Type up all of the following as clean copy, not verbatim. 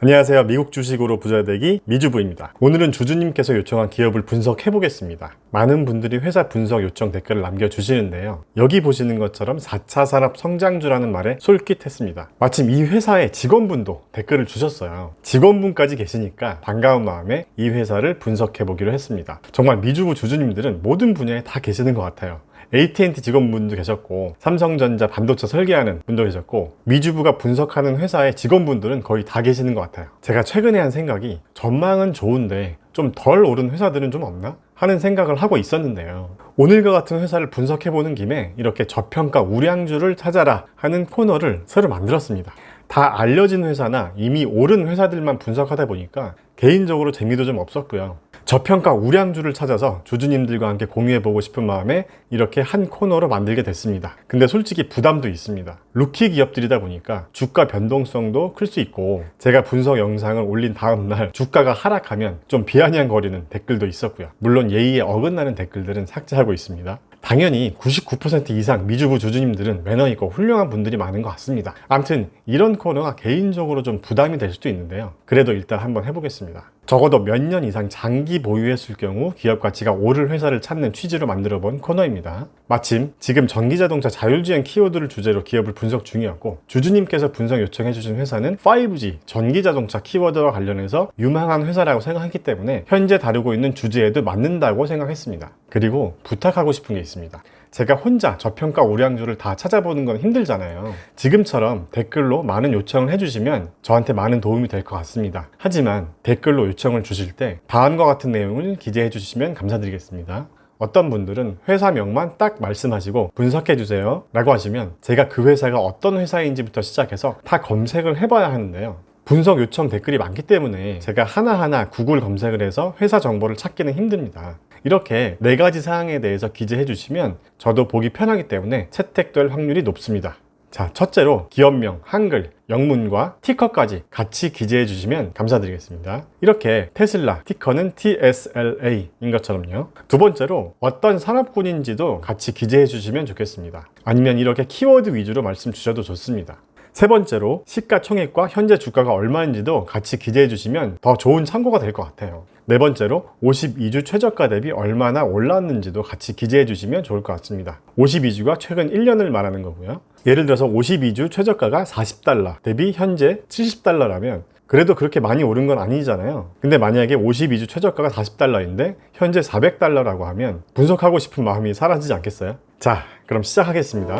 안녕하세요. 미국 주식으로 부자 되기 미주부입니다. 오늘은 주주님께서 요청한 기업을 분석해 보겠습니다. 많은 분들이 회사 분석 요청 댓글을 남겨주시는데요. 여기 보시는 것처럼 4차 산업 성장주라는 말에 솔깃했습니다. 마침 이 회사의 직원분도 댓글을 주셨어요. 직원분까지 계시니까 반가운 마음에 이 회사를 분석해 보기로 했습니다. 정말 미주부 주주님들은 모든 분야에 다 계시는 것 같아요. AT&T 직원분도 계셨고, 삼성전자 반도체 설계하는 분도 계셨고, 미주부가 분석하는 회사의 직원분들은 거의 다 계시는 것 같아요. 제가 최근에 한 생각이 전망은 좋은데 좀 덜 오른 회사들은 좀 없나? 하는 생각을 하고 있었는데요. 오늘과 같은 회사를 분석해보는 김에 이렇게 저평가 우량주를 찾아라 하는 코너를 새로 만들었습니다. 다 알려진 회사나 이미 오른 회사들만 분석하다 보니까 개인적으로 재미도 좀 없었고요. 저평가 우량주를 찾아서 주주님들과 함께 공유해보고 싶은 마음에 이렇게 한 코너로 만들게 됐습니다. 근데 솔직히 부담도 있습니다. 루키 기업들이다 보니까 주가 변동성도 클 수 있고, 제가 분석 영상을 올린 다음날 주가가 하락하면 좀 비아냥거리는 댓글도 있었고요. 물론 예의에 어긋나는 댓글들은 삭제하고 있습니다. 당연히 99% 이상 미주부 주주님들은 매너 있고 훌륭한 분들이 많은 것 같습니다. 아무튼 이런 코너가 개인적으로 좀 부담이 될 수도 있는데요. 그래도 일단 한번 해보겠습니다. 적어도 몇 년 이상 장기 보유했을 경우 기업 가치가 오를 회사를 찾는 취지로 만들어 본 코너입니다. 마침 지금 전기자동차 자율주행 키워드를 주제로 기업을 분석 중이었고, 주주님께서 분석 요청해 주신 회사는 5G 전기자동차 키워드와 관련해서 유망한 회사라고 생각했기 때문에 현재 다루고 있는 주제에도 맞는다고 생각했습니다. 그리고 부탁하고 싶은 게 있습니다. 제가 혼자 저평가 우량주를 다 찾아보는 건 힘들잖아요. 지금처럼 댓글로 많은 요청을 해주시면 저한테 많은 도움이 될 것 같습니다. 하지만 댓글로 요청을 주실 때 다음과 같은 내용을 기재해 주시면 감사드리겠습니다. 어떤 분들은 회사명만 딱 말씀하시고 분석해주세요 라고 하시면 제가 그 회사가 어떤 회사인지부터 시작해서 다 검색을 해봐야 하는데요. 분석 요청 댓글이 많기 때문에 제가 하나하나 구글 검색을 해서 회사 정보를 찾기는 힘듭니다. 이렇게 4가지 사항에 대해서 기재해 주시면 저도 보기 편하기 때문에 채택될 확률이 높습니다. 자, 첫째로 기업명, 한글, 영문과 티커까지 같이 기재해 주시면 감사드리겠습니다. 이렇게 테슬라, 티커는 TSLA인 것처럼요. 두 번째로 어떤 산업군인지도 같이 기재해 주시면 좋겠습니다. 아니면 이렇게 키워드 위주로 말씀 주셔도 좋습니다. 세 번째로 시가총액과 현재 주가가 얼마인지도 같이 기재해 주시면 더 좋은 참고가 될 것 같아요. 네 번째로 52주 최저가 대비 얼마나 올랐는지도 같이 기재해 주시면 좋을 것 같습니다. 52주가 최근 1년을 말하는 거고요. 예를 들어서 52주 최저가가 $40 대비 현재 $70라면 그래도 그렇게 많이 오른 건 아니잖아요. 근데 만약에 52주 최저가가 $40인데 현재 $400라고 하면 분석하고 싶은 마음이 사라지지 않겠어요? 자, 그럼 시작하겠습니다.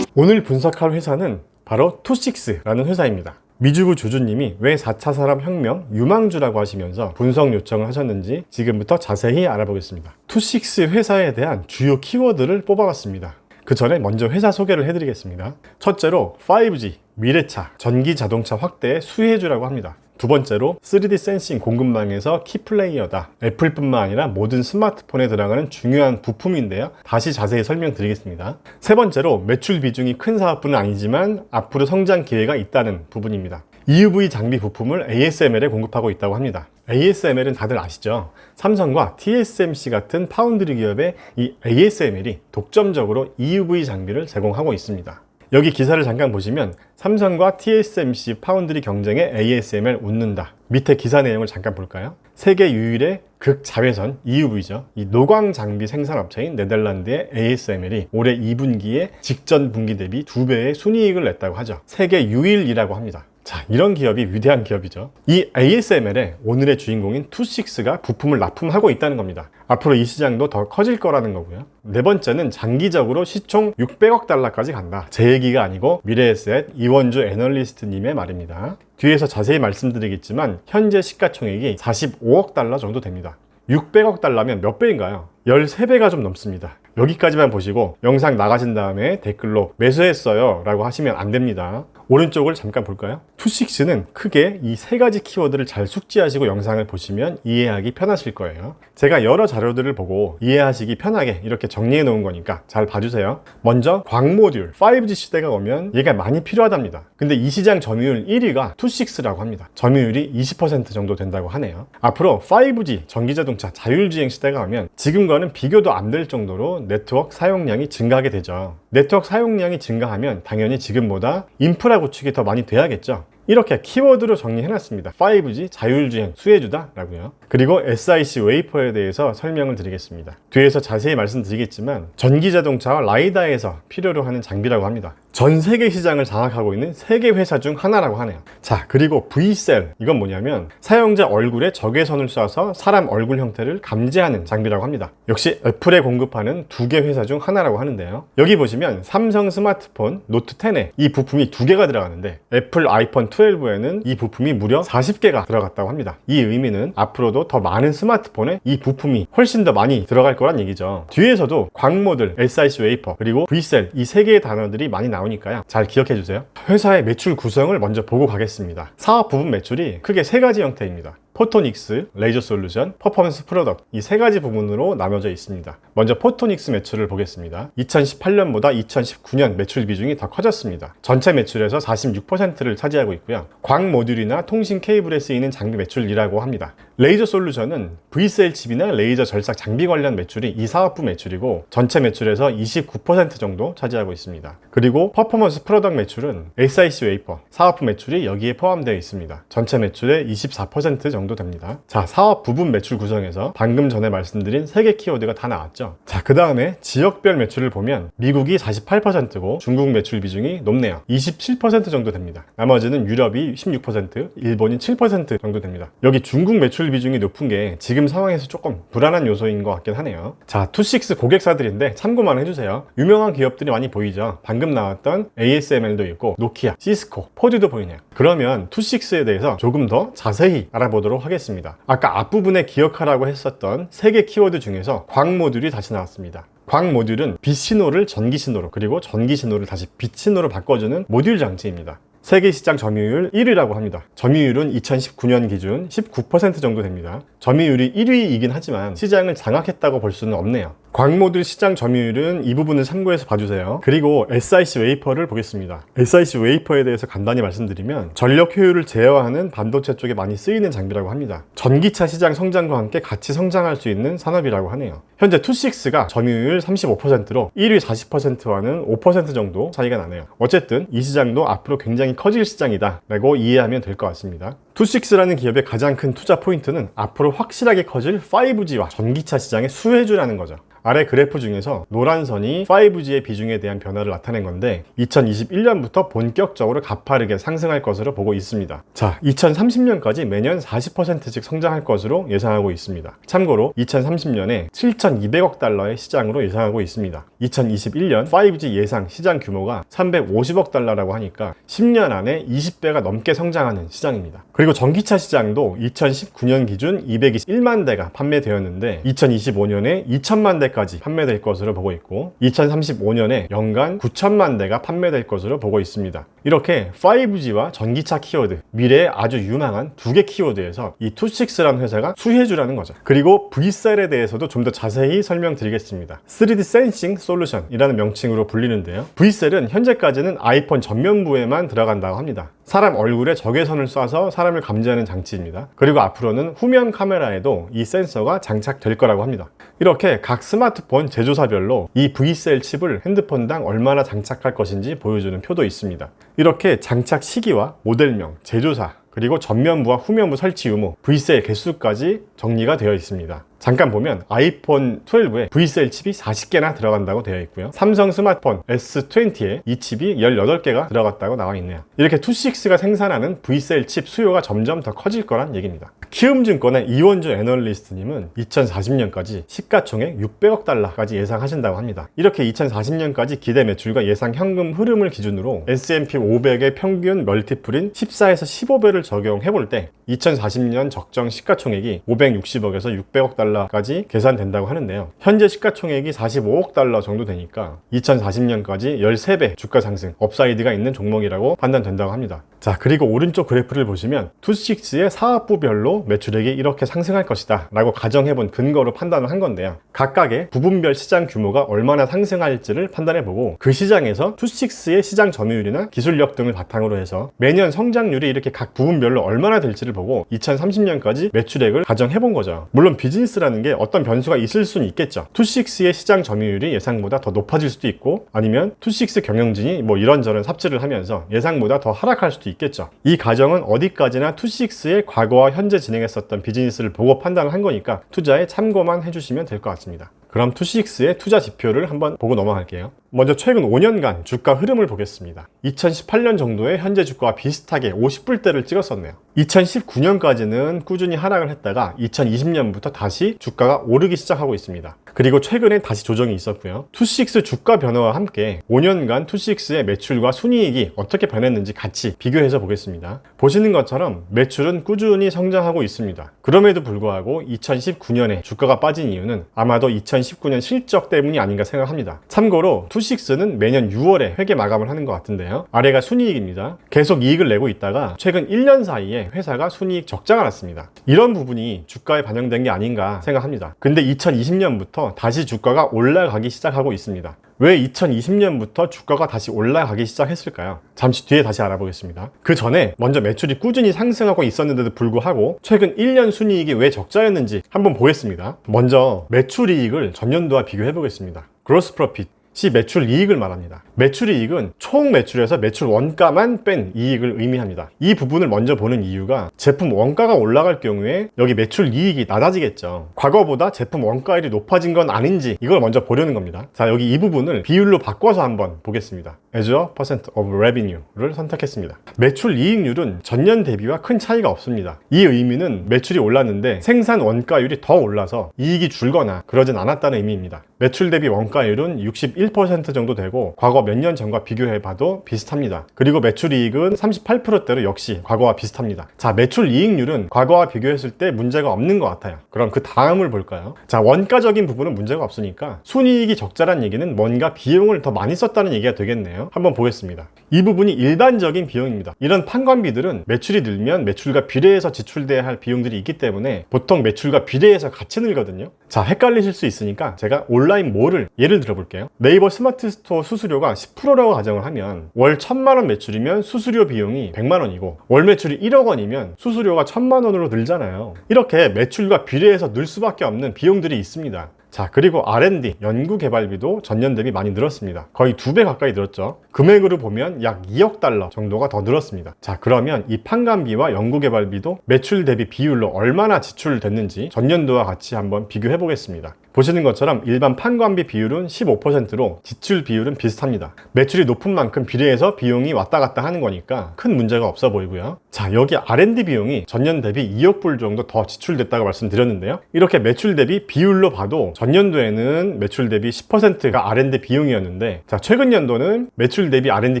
오늘 분석할 회사는 바로 투식스라는 회사입니다. 미주부 주주님이 왜 4차 산업혁명 유망주라고 하시면서 분석 요청을 하셨는지 지금부터 자세히 알아보겠습니다. 투식스 회사에 대한 주요 키워드를 뽑아봤습니다. 그 전에 먼저 회사 소개를 해드리겠습니다. 첫째로 5G, 미래차, 전기자동차 확대의 수혜주라고 합니다. 두 번째로 3D 센싱 공급망에서 키플레이어다. 애플뿐만 아니라 모든 스마트폰에 들어가는 중요한 부품인데요. 다시 자세히 설명드리겠습니다. 세 번째로 매출 비중이 큰 사업부는 아니지만 앞으로 성장 기회가 있다는 부분입니다. EUV 장비 부품을 ASML에 공급하고 있다고 합니다. ASML은 다들 아시죠? 삼성과 TSMC 같은 파운드리 기업의 이 ASML이 독점적으로 EUV 장비를 제공하고 있습니다. 여기 기사를 잠깐 보시면 삼성과 TSMC 파운드리 경쟁에 ASML 웃는다. 밑에 기사 내용을 잠깐 볼까요? 세계 유일의 극자외선 EUV죠. 이 노광 장비 생산업체인 네덜란드의 ASML이 올해 2분기에 직전 분기 대비 2배의 순이익을 냈다고 하죠. 세계 유일이라고 합니다. 자, 이런 기업이 위대한 기업이죠. 이 ASML의 오늘의 주인공인 투식스가 부품을 납품하고 있다는 겁니다. 앞으로 이 시장도 더 커질 거라는 거고요. 네 번째는 장기적으로 시총 $600억 간다. 제 얘기가 아니고 미래에셋 이원주 애널리스트님의 말입니다. 뒤에서 자세히 말씀드리겠지만 현재 시가총액이 $45억 정도 됩니다. $600억 몇 배인가요? 13배가 좀 넘습니다. 여기까지만 보시고 영상 나가신 다음에 댓글로 매수했어요 라고 하시면 안 됩니다. 오른쪽을 잠깐 볼까요? 투식스는 크게 이 3가지 키워드를 잘 숙지하시고 영상을 보시면 이해하기 편하실 거예요. 제가 여러 자료들을 보고 이해하시기 편하게 이렇게 정리해 놓은 거니까 잘 봐주세요. 먼저 광모듈 5G 시대가 오면 얘가 많이 필요하답니다. 근데 이 시장 점유율 1위가 투식스라고 합니다. 점유율이 20% 정도 된다고 하네요. 앞으로 5G 전기자동차 자율주행 시대가 오면 지금과는 비교도 안 될 정도로 네트워크 사용량이 증가하게 되죠. 네트워크 사용량이 증가하면 당연히 지금보다 인프라 구축이 더 많이 돼야겠죠. 이렇게 키워드로 정리해놨습니다. 5G 자율주행 수혜주다 라고요. 그리고 SiC 웨이퍼에 대해서 설명을 드리겠습니다. 뒤에서 자세히 말씀드리겠지만 전기자동차와 라이다에서 필요로 하는 장비라고 합니다. 전 세계 시장을 장악하고 있는 세계 회사 중 하나라고 하네요. 자, 그리고 V셀, 이건 뭐냐면 사용자 얼굴에 적외선을 쏴서 사람 얼굴 형태를 감지하는 장비라고 합니다. 역시 애플에 공급하는 두 개 회사 중 하나라고 하는데요. 여기 보시면 삼성 스마트폰 노트 10에 이 부품이 두 개가 들어가는데 애플 아이폰 12에는 이 부품이 무려 40개가 들어갔다고 합니다. 이 의미는 앞으로도 더 많은 스마트폰에 이 부품이 훨씬 더 많이 들어갈 거란 얘기죠. 뒤에서도 광모들, SiC 웨이퍼, 그리고 V셀, 이 세 개의 단어들이 많이 나오니까요. 잘 기억해 주세요. 회사의 매출 구성을 먼저 보고 가겠습니다. 사업 부분 매출이 크게 세 가지 형태입니다. 포토닉스, 레이저 솔루션, 퍼포먼스 프로덕트, 이 세 가지 부분으로 나눠져 있습니다. 먼저 포토닉스 매출을 보겠습니다. 2018년보다 2019년 매출 비중이 더 커졌습니다. 전체 매출에서 46%를 차지하고 있고요. 광 모듈이나 통신 케이블에 쓰이는 장비 매출이라고 합니다. 레이저 솔루션은 V셀 칩이나 레이저 절삭 장비 관련 매출이 이 사업부 매출이고 전체 매출에서 29% 정도 차지하고 있습니다. 그리고 퍼포먼스 프로덕트 매출은 SiC 웨이퍼, 사업부 매출이 여기에 포함되어 있습니다. 전체 매출의 24% 정도 됩니다. 자, 사업 부분 매출 구성에서 방금 전에 말씀드린 3개 키워드가 다 나왔죠. 자, 그 다음에 지역별 매출을 보면 미국이 48%고 중국 매출 비중이 높네요. 27% 정도 됩니다. 나머지는 유럽이 16%, 일본이 7% 정도 됩니다. 여기 중국 매출 비중이 높은 게 지금 상황에서 조금 불안한 요소인 것 같긴 하네요. 자, 투식스 고객사들인데 참고만 해주세요. 유명한 기업들이 많이 보이죠. 방금 나왔던 ASML도 있고 노키아, 시스코, 포드도 보이네요. 그러면 투식스에 대해서 조금 더 자세히 알아보도록 하겠습니다. 아까 앞부분에 기억하라고 했었던 3개 키워드 중에서 광 모듈이 다시 나왔습니다. 광 모듈은 빛 신호를 전기 신호로, 그리고 전기 신호를 다시 빛 신호로 바꿔주는 모듈 장치입니다. 세계 시장 점유율 1위라고 합니다. 점유율은 2019년 기준 19% 정도 됩니다. 점유율이 1위이긴 하지만 시장을 장악했다고 볼 수는 없네요. 광모듈 시장 점유율은 이 부분을 참고해서 봐주세요. 그리고 SiC 웨이퍼를 보겠습니다. SiC 웨이퍼에 대해서 간단히 말씀드리면 전력 효율을 제어하는 반도체 쪽에 많이 쓰이는 장비라고 합니다. 전기차 시장 성장과 함께 같이 성장할 수 있는 산업이라고 하네요. 현재 투식스가 점유율 35%로 1위 40%와는 5% 정도 차이가 나네요. 어쨌든 이 시장도 앞으로 굉장히 커질 시장이다 라고 이해하면 될 것 같습니다. 투식스라는 기업의 가장 큰 투자 포인트는 앞으로 확실하게 커질 5G와 전기차 시장의 수혜주라는 거죠. 아래 그래프 중에서 노란 선이 5G의 비중에 대한 변화를 나타낸 건데 2021년부터 본격적으로 가파르게 상승할 것으로 보고 있습니다. 자, 2030년까지 매년 40%씩 성장할 것으로 예상하고 있습니다. 참고로 2030년에 7,200억 달러의 시장으로 예상하고 있습니다. 2021년 5G 예상 시장 규모가 350억 달러라고 하니까 10년 안에 20배가 넘게 성장하는 시장입니다. 그리고 전기차 시장도 2019년 기준 221만 대가 판매되었는데 2025년에 2천만 대까지 판매될 것으로 보고 있고 2035년에 연간 9천만 대가 판매될 것으로 보고 있습니다. 이렇게 5G와 전기차 키워드, 미래의 아주 유망한 두 개 키워드에서 이 투식스라는 회사가 수혜주라는 거죠. 그리고 V셀에 대해서도 좀 더 자세히 설명드리겠습니다. 3D 센싱 솔루션이라는 명칭으로 불리는데요. V셀은 현재까지는 아이폰 전면부에만 들어간다고 합니다. 사람 얼굴에 적외선을 쏴서 사람을 감지하는 장치입니다. 그리고 앞으로는 후면 카메라에도 이 센서가 장착될 거라고 합니다. 이렇게 각 스마트폰 제조사별로 이 V셀 칩을 핸드폰당 얼마나 장착할 것인지 보여주는 표도 있습니다. 이렇게 장착 시기와 모델명, 제조사, 그리고 전면부와 후면부 설치 유무, V셀 개수까지 정리가 되어 있습니다. 잠깐 보면 아이폰 12에 V셀 칩이 40개나 들어간다고 되어 있고요. 삼성 스마트폰 S20에 이 칩이 18개가 들어갔다고 나와 있네요. 이렇게 투식스가 생산하는 V셀 칩 수요가 점점 더 커질 거란 얘기입니다. 키움증권의 이원주 애널리스트님은 2040년까지 시가총액 600억 달러까지 예상하신다고 합니다. 이렇게 2040년까지 기대 매출과 예상 현금 흐름을 기준으로 S&P 500의 평균 멀티플인 14에서 15배를 적용해 볼 때 2040년 적정 시가총액이 560억에서 600억 달러까지 계산된다고 하는데요. 현재 시가총액이 45억 달러 정도 되니까 2040년까지 13배 주가 상승, 업사이드가 있는 종목이라고 판단된다고 합니다. 자, 그리고 오른쪽 그래프를 보시면 투식스의 사업부별로 매출액이 이렇게 상승할 것이다 라고 가정해본 근거로 판단을 한 건데요. 각각의 부분별 시장 규모가 얼마나 상승할지를 판단해보고 그 시장에서 투식스의 시장 점유율이나 기술력 등을 바탕으로 해서 매년 성장률이 이렇게 각 부분별로 얼마나 될지를 보고 2030년까지 매출액을 가정해본 거죠. 물론 비즈니스라는 게 어떤 변수가 있을 수는 있겠죠. 투식스의 시장 점유율이 예상보다 더 높아질 수도 있고 아니면 투식스 경영진이 뭐 이런저런 삽질을 하면서 예상보다 더 하락할 수도 있겠죠. 이 가정은 어디까지나 투식스의 과거와 현재 진행했었던 비즈니스를 보고 판단을 한 거니까 투자에 참고만 해주시면 될 것 같습니다. 그럼 투식스의 투자 지표를 한번 보고 넘어갈게요. 먼저 최근 5년간 주가 흐름을 보겠습니다. 2018년 정도에 현재 주가와 비슷하게 50불대를 찍었었네요. 2019년까지는 꾸준히 하락을 했다가 2020년부터 다시 주가가 오르기 시작하고 있습니다. 그리고 최근에 다시 조정이 있었고요. 투식스 주가 변화와 함께 5년간 투식스의 매출과 순이익이 어떻게 변했는지 같이 비교해서 보겠습니다. 보시는 것처럼 매출은 꾸준히 성장하고 있습니다. 그럼에도 불구하고 2019년에 주가가 빠진 이유는 아마도 2019년 실적 때문이 아닌가 생각합니다. 참고로 투식스는 매년 6월에 회계 마감을 하는 것 같은데요. 아래가 순이익입니다. 계속 이익을 내고 있다가 최근 1년 사이에 회사가 순이익 적자가 났습니다. 이런 부분이 주가에 반영된 게 아닌가 생각합니다. 근데 2020년부터 다시 주가가 올라가기 시작하고 있습니다. 왜 2020년부터 주가가 다시 올라가기 시작했을까요? 잠시 뒤에 다시 알아보겠습니다. 그 전에 먼저 매출이 꾸준히 상승하고 있었는데도 불구하고 최근 1년 순이익이 왜 적자였는지 한번 보겠습니다. 먼저 매출이익을 전년도와 비교해 보겠습니다. 그로스 프로핏 시 매출 이익을 말합니다. 매출 이익은 총 매출에서 매출 원가만 뺀 이익을 의미합니다. 이 부분을 먼저 보는 이유가 제품 원가가 올라갈 경우에 여기 매출 이익이 낮아지겠죠. 과거보다 제품 원가율이 높아진 건 아닌지 이걸 먼저 보려는 겁니다. 자, 여기 이 부분을 비율로 바꿔서 한번 보겠습니다. as a percent of revenue를 선택했습니다. 매출 이익률은 전년 대비와 큰 차이가 없습니다. 이 의미는 매출이 올랐는데 생산 원가율이 더 올라서 이익이 줄거나 그러진 않았다는 의미입니다. 매출 대비 원가율은 61% 정도 되고 과거 몇 년 전과 비교해봐도 비슷합니다. 그리고 매출이익은 38%대로 역시 과거와 비슷합니다. 자, 매출이익률은 과거와 비교했을 때 문제가 없는 것 같아요. 그럼 그 다음을 볼까요? 자, 원가적인 부분은 문제가 없으니까 순이익이 적자란 얘기는 뭔가 비용을 더 많이 썼다는 얘기가 되겠네요. 한번 보겠습니다. 이 부분이 일반적인 비용입니다. 이런 판관비들은 매출이 늘면 매출과 비례해서 지출돼야 할 비용들이 있기 때문에 보통 매출과 비례해서 같이 늘거든요. 자, 헷갈리실 수 있으니까 제가 온라인 몰을 예를 들어 볼게요. 네이버 스마트 스토어 수수료가 10%라고 가정을 하면 월 1000만 원 매출이면 수수료 비용이 100만 원이고 월 매출이 1억 원이면 수수료가 1000만 원으로 늘잖아요. 이렇게 매출과 비례해서 늘 수밖에 없는 비용들이 있습니다. 자, 그리고 R&D, 연구개발비도 전년 대비 많이 늘었습니다. 거의 2배 가까이 늘었죠. 금액으로 보면 약 2억 달러 정도가 더 늘었습니다. 자, 그러면 이 판관비와 연구개발비도 매출 대비 비율로 얼마나 지출됐는지 전년도와 같이 한번 비교해 보겠습니다. 보시는 것처럼 일반 판관비 비율은 15%로 지출 비율은 비슷합니다. 매출이 높은 만큼 비례해서 비용이 왔다 갔다 하는 거니까 큰 문제가 없어 보이고요. 자, 여기 R&D 비용이 전년 대비 2억 불 정도 더 지출됐다고 말씀드렸는데요. 이렇게 매출 대비 비율로 봐도 전년도에는 매출 대비 10%가 R&D 비용이었는데, 자, 최근 연도는 매출 대비 R&D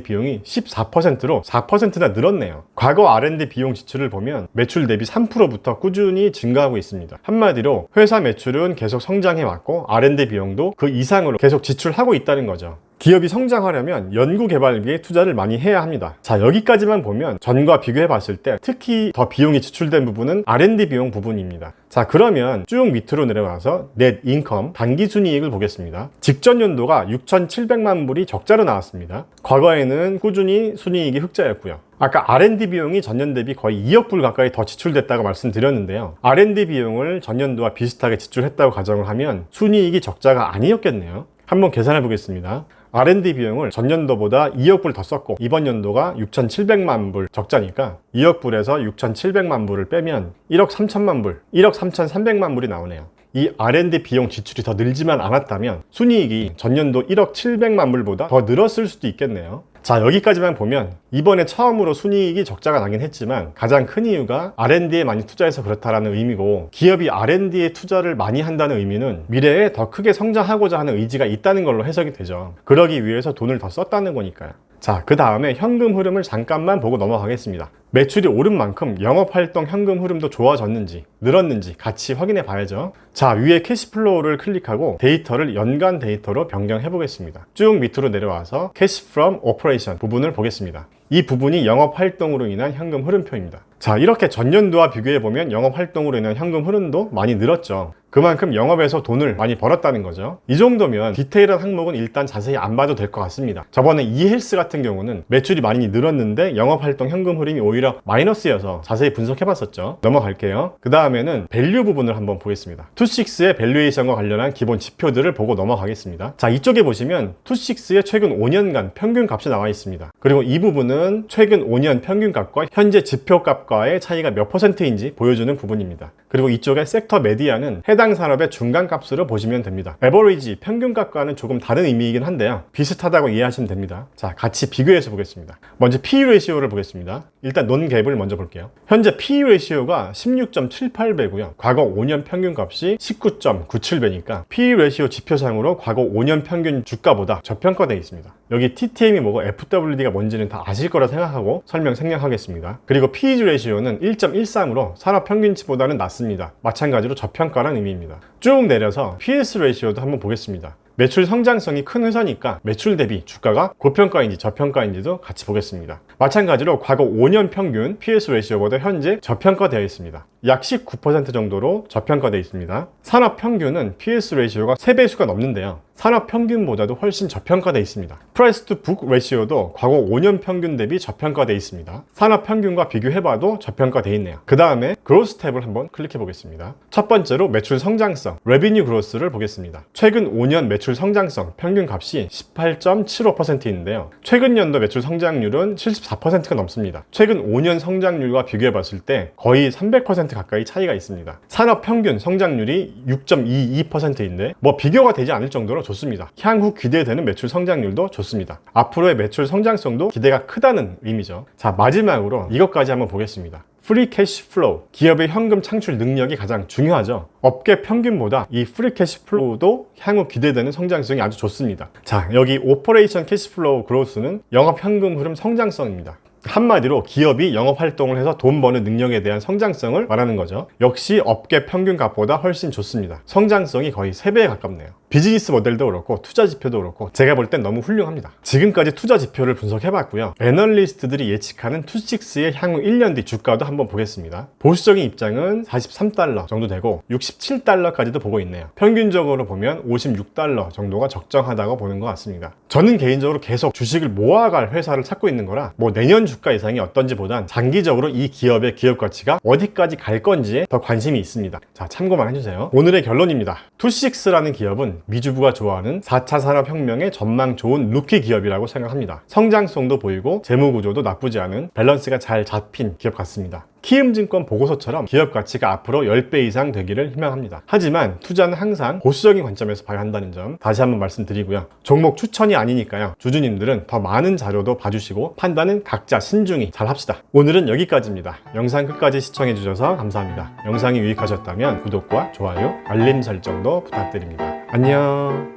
비용이 14%로 4%나 늘었네요. 과거 R&D 비용 지출을 보면 매출 대비 3%부터 꾸준히 증가하고 있습니다. 한마디로 회사 매출은 계속 성장해 왔고 R&D 비용도 그 이상으로 계속 지출하고 있다는 거죠. 기업이 성장하려면 연구개발비에 투자를 많이 해야 합니다. 자, 여기까지만 보면 전과 비교해 봤을 때 특히 더 비용이 지출된 부분은 R&D 비용 부분입니다. 자, 그러면 쭉 밑으로 내려가서 넷 인컴, 단기순이익을 보겠습니다. 직전 연도가 6,700만 불이 적자로 나왔습니다. 과거에는 꾸준히 순이익이 흑자였고요. 아까 R&D 비용이 전년 대비 거의 2억 불 가까이 더 지출됐다고 말씀드렸는데요. R&D 비용을 전년도와 비슷하게 지출했다고 가정을 하면 순이익이 적자가 아니었겠네요. 한번 계산해 보겠습니다. R&D 비용을 전년도보다 2억 불 더 썼고 이번 연도가 6,700만 불 적자니까 2억 불에서 6,700만 불을 빼면 1억 3천만 불, 1억 3,300만 불이 나오네요. 이 R&D 비용 지출이 더 늘지만 않았다면 순이익이 전년도 1억 700만 불보다 더 늘었을 수도 있겠네요. 자, 여기까지만 보면 이번에 처음으로 순이익이 적자가 나긴 했지만 가장 큰 이유가 R&D에 많이 투자해서 그렇다라는 의미고, 기업이 R&D에 투자를 많이 한다는 의미는 미래에 더 크게 성장하고자 하는 의지가 있다는 걸로 해석이 되죠. 그러기 위해서 돈을 더 썼다는 거니까요. 자, 그 다음에 현금 흐름을 잠깐만 보고 넘어가겠습니다. 매출이 오른 만큼 영업활동 현금 흐름도 좋아졌는지 늘었는지 같이 확인해 봐야죠. 자, 위에 캐시플로우를 클릭하고 데이터를 연간 데이터로 변경해 보겠습니다. 쭉 밑으로 내려와서 캐시 프롬 오퍼레이션 부분을 보겠습니다. 이 부분이 영업활동으로 인한 현금 흐름표입니다. 자, 이렇게 전년도와 비교해보면 영업활동으로 인한 현금 흐름도 많이 늘었죠. 그만큼 영업에서 돈을 많이 벌었다는 거죠. 이 정도면 디테일한 항목은 일단 자세히 안 봐도 될 것 같습니다. 저번에 이헬스 같은 경우는 매출이 많이 늘었는데 영업활동 현금 흐름이 오히려 마이너스여서 자세히 분석해봤었죠. 넘어갈게요. 그 다음에는 밸류 부분을 한번 보겠습니다. 투식스의 밸류에이션과 관련한 기본 지표들을 보고 넘어가겠습니다. 자, 이쪽에 보시면 투식스의 최근 5년간 평균 값이 나와 있습니다. 그리고 이 부분은 최근 5년 평균 값과 현재 지표 값과의 차이가 몇 %인지 보여주는 부분입니다. 그리고 이쪽에 섹터 메디안은 해당 산업의 중간값으로 보시면 됩니다. 에버리지, 평균값과는 조금 다른 의미이긴 한데요. 비슷하다고 이해하시면 됩니다. 자, 같이 비교해서 보겠습니다. 먼저 PE 레이시오를 보겠습니다. 일단 논갭을 먼저 볼게요. 현재 PE 레이시오가 16.78배고요. 과거 5년 평균값이 19.97배니까 PE 레이시오 지표상으로 과거 5년 평균 주가보다 저평가되어 있습니다. 여기 TTM이 뭐고 FWD가 뭔지는 다 아실 거라 생각하고 설명 생략하겠습니다. 그리고 PEG 레이시오는 1.13으로 산업 평균치보다는 낮습니다. 마찬가지로 저평가란 의미입니다. 쭉 내려서 PS 레이시오도 한번 보겠습니다. 매출 성장성이 큰 회사니까 매출 대비 주가가 고평가인지 저평가인지도 같이 보겠습니다. 마찬가지로 과거 5년 평균 PS 레이시오보다 현재 저평가되어 있습니다. 약 19% 정도로 저평가되어 있습니다. 산업 평균은 PS 레이시오가 3배수가 넘는데요. 산업 평균보다도 훨씬 저평가되어 있습니다. 프라이스 투 북 레이시오도 과거 5년 평균 대비 저평가되어 있습니다. 산업 평균과 비교해봐도 저평가되어 있네요. 그 다음에 그로스 탭을 한번 클릭해 보겠습니다. 첫 번째로 매출 성장성, 레비뉴 그로스를 보겠습니다. 최근 5년 매출 성장성 평균 값이 18.75%인데요. 최근 연도 매출 성장률은 74%가 넘습니다. 최근 5년 성장률과 비교해 봤을 때 거의 300% 가까이 차이가 있습니다. 산업 평균 성장률이 6.22%인데 뭐 비교가 되지 않을 정도로 좋습니다. 향후 기대되는 매출 성장률도 좋습니다. 앞으로의 매출 성장성도 기대가 크다는 의미죠. 자, 마지막으로 이것까지 한번 보겠습니다. 프리 캐시 플로우, 기업의 현금 창출 능력이 가장 중요하죠. 업계 평균보다 이 프리 캐시 플로우도 향후 기대되는 성장성이 아주 좋습니다. 자, 여기 오퍼레이션 캐시 플로우 그로스는 영업 현금 흐름 성장성입니다. 한마디로 기업이 영업활동을 해서 돈 버는 능력에 대한 성장성을 말하는 거죠. 역시 업계 평균값보다 훨씬 좋습니다. 성장성이 거의 3배에 가깝네요. 비즈니스 모델도 그렇고 투자 지표도 그렇고 제가 볼 땐 너무 훌륭합니다. 지금까지 투자 지표를 분석해봤고요. 애널리스트들이 예측하는 투식스의 향후 1년 뒤 주가도 한번 보겠습니다. 보수적인 입장은 43달러 정도 되고 67달러까지도 보고 있네요. 평균적으로 보면 56달러 정도가 적정하다고 보는 것 같습니다. 저는 개인적으로 계속 주식을 모아갈 회사를 찾고 있는 거라 뭐 내년 주가 예상이 어떤지 보단 장기적으로 이 기업의 기업 가치가 어디까지 갈 건지에 더 관심이 있습니다. 자, 참고만 해주세요. 오늘의 결론입니다. 투식스라는 기업은 미주부가 좋아하는 4차 산업혁명의 전망 좋은 루키 기업이라고 생각합니다. 성장성도 보이고 재무구조도 나쁘지 않은 밸런스가 잘 잡힌 기업 같습니다. 키움증권 보고서처럼 기업 가치가 앞으로 10배 이상 되기를 희망합니다. 하지만 투자는 항상 보수적인 관점에서 봐야 한다는 점 다시 한번 말씀드리고요. 종목 추천이 아니니까요. 주주님들은 더 많은 자료도 봐주시고 판단은 각자 신중히 잘 합시다. 오늘은 여기까지입니다. 영상 끝까지 시청해주셔서 감사합니다. 영상이 유익하셨다면 구독과 좋아요, 알림 설정도 부탁드립니다. 안녕.